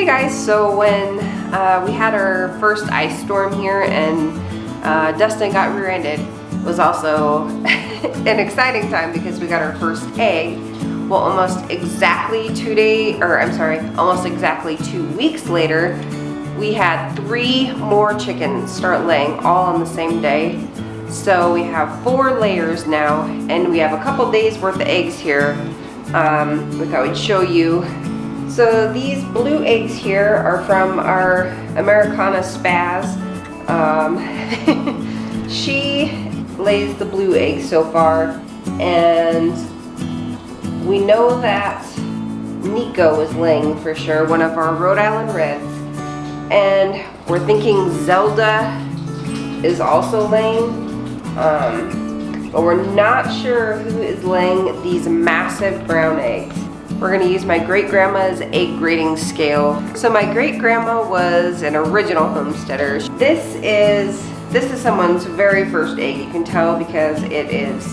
Hey guys, so when we had our first ice storm here and Dustin got rear-ended, it was also an exciting time because we got our first egg. Well, almost exactly 2 weeks later, we had 3 more chickens start laying all on the same day. So we have 4 layers now, and we have a couple days worth of eggs here. We thought we'd show you. So these blue eggs here are from our Americana Spaz. She lays the blue eggs so far, and we know that Nico is laying for sure, one of our Rhode Island Reds, and we're thinking Zelda is also laying, but we're not sure who is laying these massive brown eggs. We're going to use my great-grandma's egg grading scale. So my great-grandma was an original homesteader. This is someone's very first egg. You can tell because it is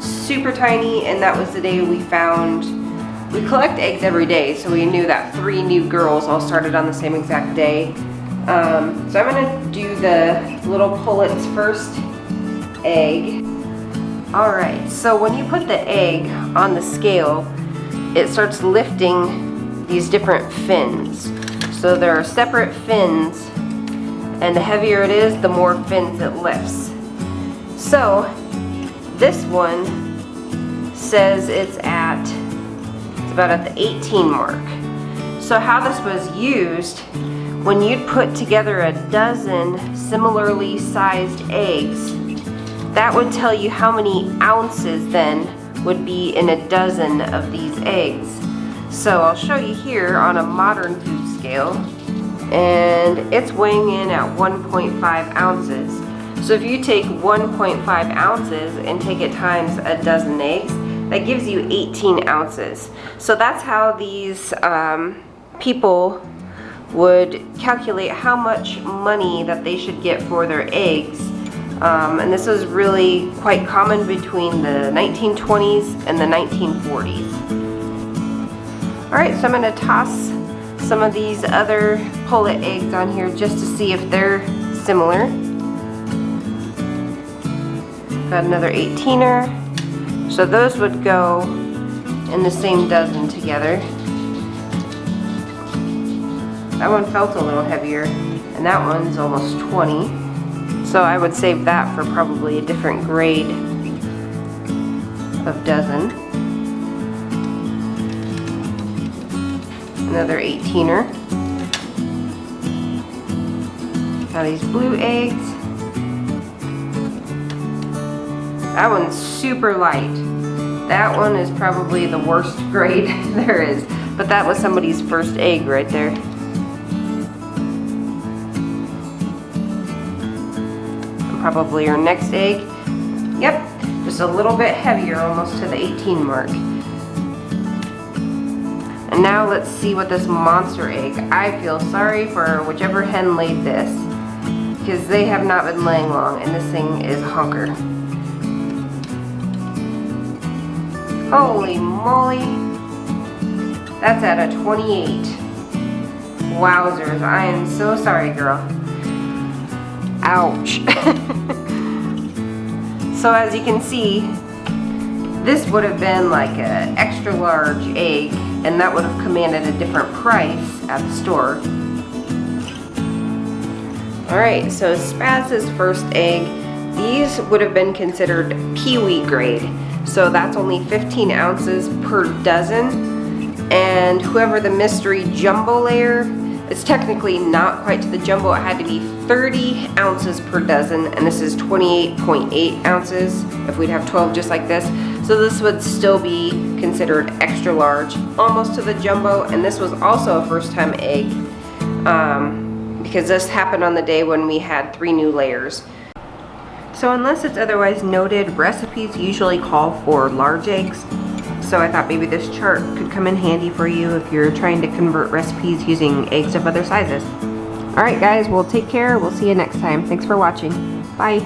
super tiny, and that was the day we collect eggs every day, so we knew that 3 new girls all started on the same exact day. So I'm going to do the little pullets first egg. Alright, so when you put the egg on the scale, it starts lifting these different fins. So there are separate fins, and the heavier it is, the more fins it lifts. So this one says it's about at the 18 mark. So how this was used, when you'd put together a dozen similarly sized eggs, that would tell you how many ounces then would be in a dozen of these eggs. So I'll show you here on a modern food scale, and it's weighing in at 1.5 ounces. So if you take 1.5 ounces and take it times a dozen eggs, that gives you 18 ounces. So that's how these people would calculate how much money that they should get for their eggs. And this was really quite common between the 1920s and the 1940s. Alright, so I'm going to toss some of these other pullet eggs on here just to see if they're similar. Got another 18er. So those would go in the same dozen together. That one felt a little heavier, and that one's almost 20. So I would save that for probably a different grade of dozen. Another 18er. Now these blue eggs. That one's super light. That one is probably the worst grade there is. But that was somebody's first egg right there. Probably our next egg. Yep, just a little bit heavier, almost to the 18 mark. And now let's see what this monster egg. I feel sorry for whichever hen laid this, because they have not been laying long, and this thing is honker. Holy moly, that's at a 28. Wowzers, I am so sorry, girl. Ouch. So as you can see, this would have been like an extra large egg, and that would have commanded a different price at the store. Alright, so Spaz's first egg, these would have been considered peewee grade. So that's only 15 ounces per dozen. And whoever the mystery jumbo layer, it's technically not quite to the jumbo. It had to be 30 ounces per dozen, and this is 28.8 ounces if we'd have 12 just like this. So this would still be considered extra large, almost to the jumbo, and this was also a first time egg because this happened on the day when we had 3 new layers. So unless it's otherwise noted, recipes usually call for large eggs. So I thought maybe this chart could come in handy for you if you're trying to convert recipes using eggs of other sizes. Alright guys, well take care. We'll see you next time. Thanks for watching. Bye.